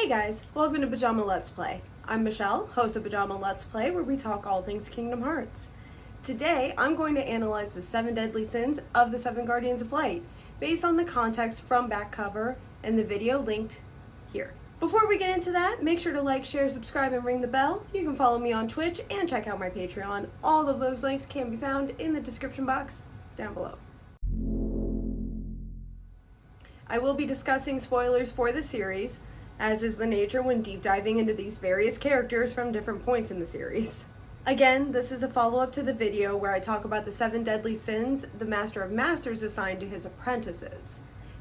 Hey guys, welcome to Pajama Let's Play. I'm Michelle, host of Pajama Let's Play, where we talk all things Kingdom Hearts. Today, I'm going to analyze the 7 deadly sins of the 7 Guardians of Light, based on the context from back cover and the video linked here. Before we get into that, make sure to like, share, subscribe, and ring the bell. You can follow me on Twitch and check out my Patreon. All of those links can be found in the description box down below. I will be discussing spoilers for the series, as is the nature when deep diving into these various characters from different points in the series. Again, this is a follow-up to the video where I talk about the 7 deadly sins the Master of Masters assigned to his apprentices.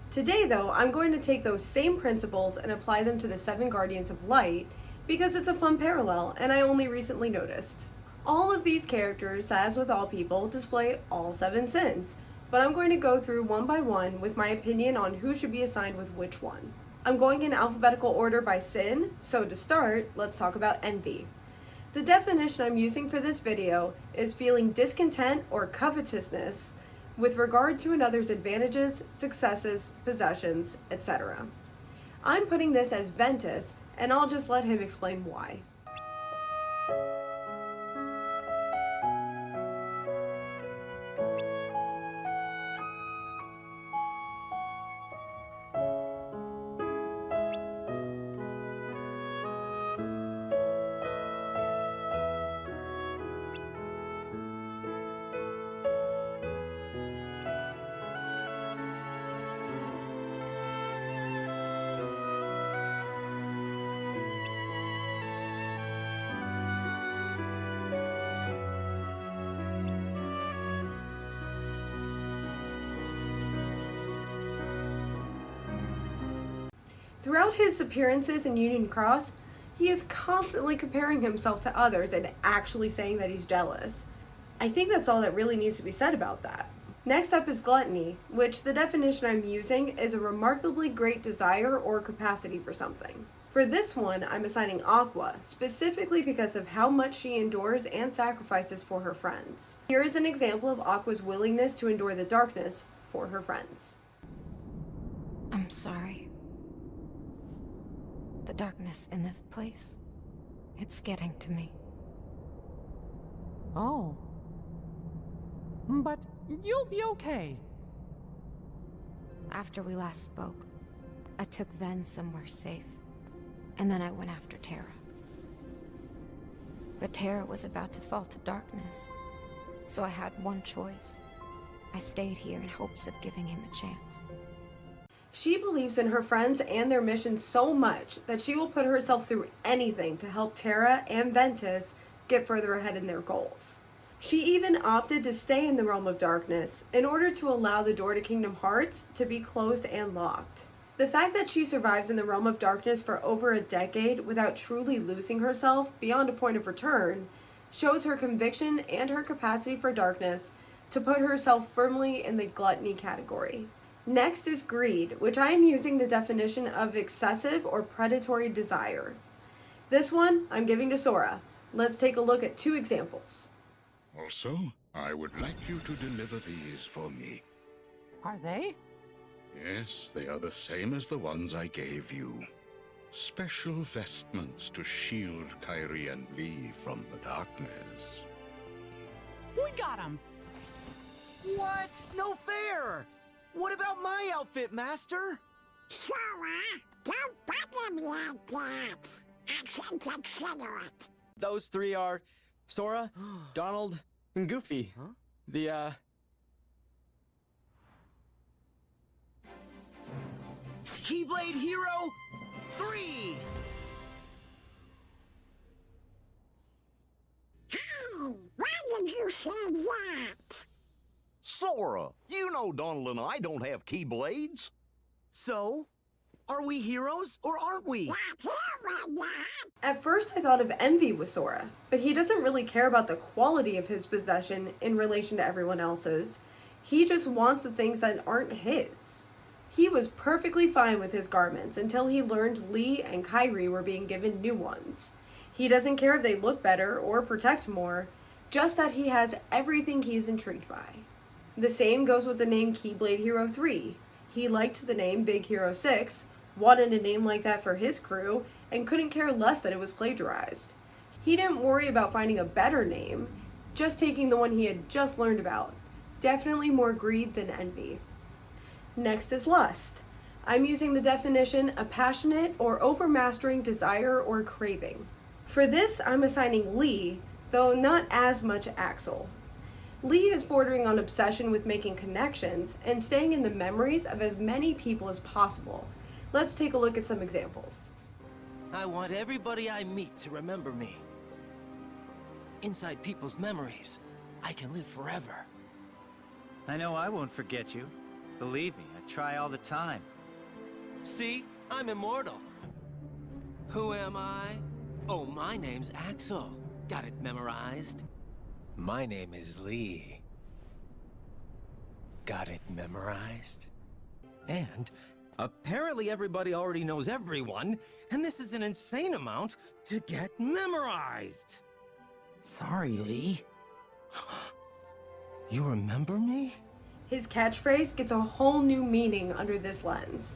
Today, though, I'm going to take those same principles and apply them to the 7 Guardians of Light because it's a fun parallel and I only recently noticed. All of these characters, as with all people, display all 7 sins, but I'm going to go through one by one with my opinion on who should be assigned with which one. I'm going in alphabetical order by sin, so to start, let's talk about envy. The definition I'm using for this video is feeling discontent or covetousness with regard to another's advantages, successes, possessions, etc. I'm putting this as Ventus, and I'll just let him explain why. Throughout his appearances in Union Cross, he is constantly comparing himself to others and actually saying that he's jealous. I think that's all that really needs to be said about that. Next up is gluttony, which the definition I'm using is a remarkably great desire or capacity for something. For this one, I'm assigning Aqua, specifically because of how much she endures and sacrifices for her friends. Here is an example of Aqua's willingness to endure the darkness for her friends. I'm sorry. The darkness in this place, it's getting to me. Oh. But you'll be okay. After we last spoke, I took Ven somewhere safe, and then I went after Terra. But Terra was about to fall to darkness, so I had one choice. I stayed here in hopes of giving him a chance. She believes in her friends and their mission so much that she will put herself through anything to help Terra and Ventus get further ahead in their goals. She even opted to stay in the Realm of Darkness in order to allow the door to Kingdom Hearts to be closed and locked. The fact that she survives in the Realm of Darkness for over a decade without truly losing herself beyond a point of return shows her conviction and her capacity for darkness to put herself firmly in the gluttony category. Next is greed, which I am using the definition of excessive or predatory desire. This one I'm giving to Sora. Let's take a look at 2 examples. Also, I would like you to deliver these for me. Are they? Yes, they are the same as the ones I gave you. Special vestments to shield Kairi and Lee from the darkness. We got him! What? No fair! What about my outfit, Master? Sora, don't bother me like that. I can consider it. Those 3 are Sora, Donald, and Goofy. Huh? The, Keyblade Hero 3! Hey, why did you say that? Sora, you know Donald and I don't have Keyblades. So, are we heroes or aren't we? Not here, we're not. At first I thought of envy with Sora, but he doesn't really care about the quality of his possession in relation to everyone else's. He just wants the things that aren't his. He was perfectly fine with his garments until he learned Lea and Kairi were being given new ones. He doesn't care if they look better or protect more, just that he has everything he's intrigued by. The same goes with the name Keyblade Hero 3. He liked the name Big Hero 6, wanted a name like that for his crew, and couldn't care less that it was plagiarized. He didn't worry about finding a better name, just taking the one he had just learned about. Definitely more greed than envy. Next is lust. I'm using the definition a passionate or overmastering desire or craving. For this, I'm assigning Lea, though not as much Axel. Lea is bordering on obsession with making connections and staying in the memories of as many people as possible. Let's take a look at some examples. I want everybody I meet to remember me. Inside people's memories, I can live forever. I know I won't forget you. Believe me, I try all the time. See? I'm immortal. Who am I? Oh, my name's Axel. Got it memorized? My name is Lea. Got it memorized? And apparently everybody already knows everyone, and this is an insane amount to get memorized. Sorry, Lea. You remember me? His catchphrase gets a whole new meaning under this lens.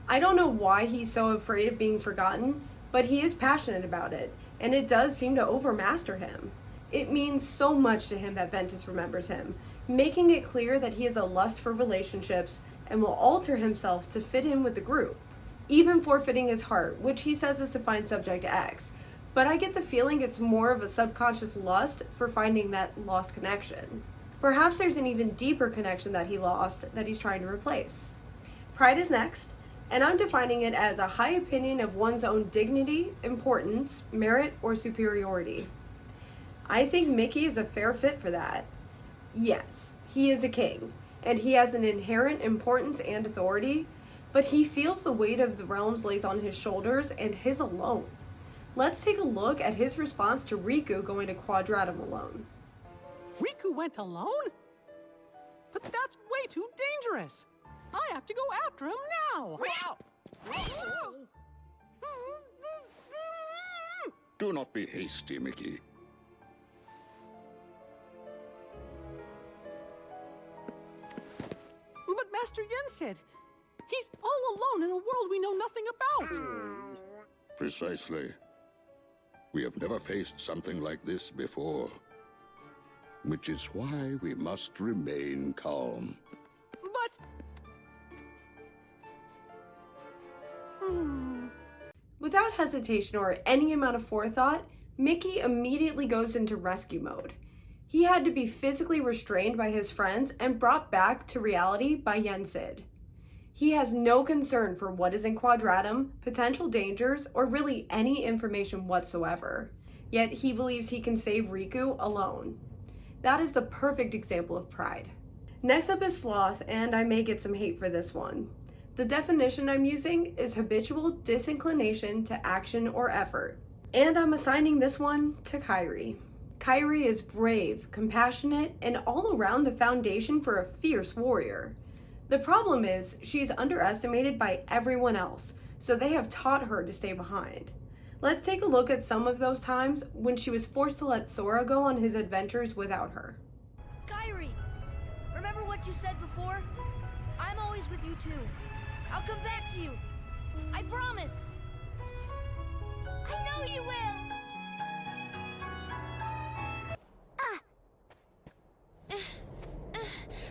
I don't know why he's so afraid of being forgotten, but he is passionate about it, and it does seem to overmaster him. It means so much to him that Ventus remembers him, making it clear that he has a lust for relationships and will alter himself to fit in with the group, even forfeiting his heart, which he says is to find Subject X. But I get the feeling it's more of a subconscious lust for finding that lost connection. Perhaps there's an even deeper connection that he lost that he's trying to replace. Pride is next, and I'm defining it as a high opinion of one's own dignity, importance, merit, or superiority. I think Mickey is a fair fit for that. Yes, he is a king, and he has an inherent importance and authority, but he feels the weight of the realms lays on his shoulders and his alone. Let's take a look at his response to Riku going to Quadratum alone. Riku went alone? But that's way too dangerous. I have to go after him now. Do not be hasty, Mickey. But Master Yen said he's all alone in a world we know nothing about. Precisely. We have never faced something like this before. Which is why we must remain calm. But... Without hesitation or any amount of forethought, Mickey immediately goes into rescue mode. He had to be physically restrained by his friends and brought back to reality by Yen Sid. He has no concern for what is in Quadratum, potential dangers, or really any information whatsoever. Yet he believes he can save Riku alone. That is the perfect example of pride. Next up is Sloth, and I may get some hate for this one. The definition I'm using is habitual disinclination to action or effort. And I'm assigning this one to Kairi. Kairi is brave, compassionate, and all around the foundation for a fierce warrior. The problem is, she's underestimated by everyone else, so they have taught her to stay behind. Let's take a look at some of those times when she was forced to let Sora go on his adventures without her. Kairi, remember what you said before? I'm always with you too. I'll come back to you. I promise. I know you will.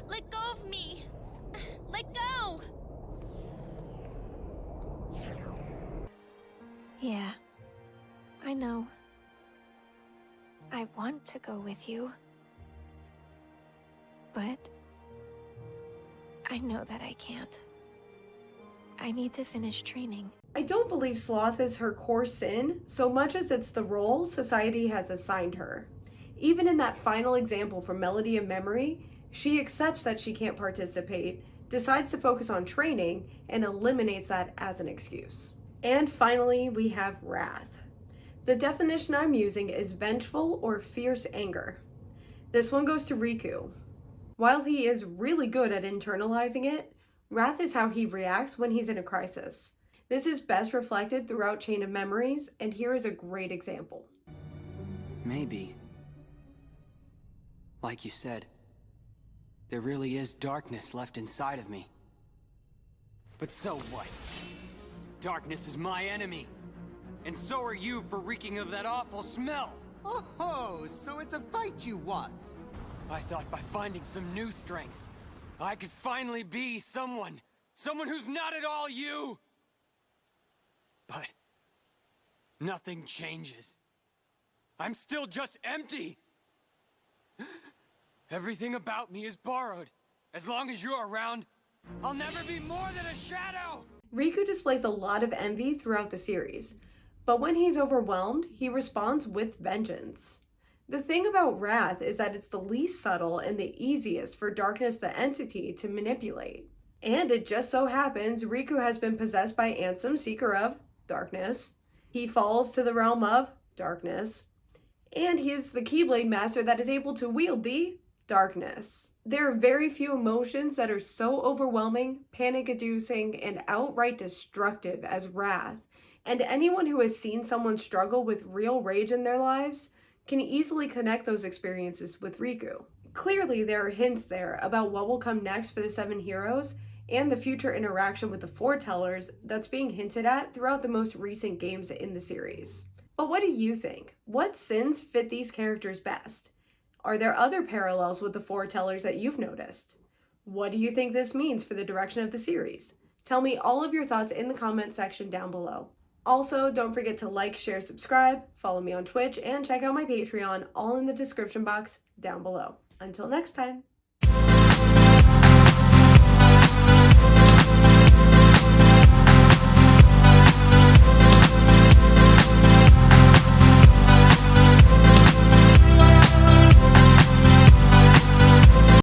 Let go of me. Let go. Yeah, I know. I want to go with you. But I know that I can't. I need to finish training. I don't believe sloth is her core sin so much as it's the role society has assigned her. Even in that final example from Melody of Memory, she accepts that she can't participate, decides to focus on training, and eliminates that as an excuse. And finally, we have wrath. The definition I'm using is vengeful or fierce anger. This one goes to Riku. While he is really good at internalizing it, wrath is how he reacts when he's in a crisis. This is best reflected throughout Chain of Memories, and here is a great example. Maybe. Like you said, there really is darkness left inside of me. But so what? Darkness is my enemy. And so are you for reeking of that awful smell. Oh, so it's a fight you want. I thought by finding some new strength, I could finally be someone who's not at all you. But nothing changes. I'm still just empty. Everything about me is borrowed. As long as you're around, I'll never be more than a shadow. Riku displays a lot of envy throughout the series, but when he's overwhelmed, he responds with vengeance. The thing about Wrath is that it's the least subtle and the easiest for Darkness the entity to manipulate. And it just so happens Riku has been possessed by Ansem, Seeker of Darkness. He falls to the realm of Darkness. And he is the Keyblade Master that is able to wield the Darkness. There are very few emotions that are so overwhelming, panic-inducing, and outright destructive as Wrath. And anyone who has seen someone struggle with real rage in their lives can easily connect those experiences with Riku. Clearly, there are hints there about what will come next for the 7 heroes and the future interaction with the foretellers that's being hinted at throughout the most recent games in the series. But what do you think? What sins fit these characters best? Are there other parallels with the foretellers that you've noticed? What do you think this means for the direction of the series? Tell me all of your thoughts in the comment section down below. Also, don't forget to like, share, subscribe, follow me on Twitch, and check out my Patreon, all in the description box down below. Until next time.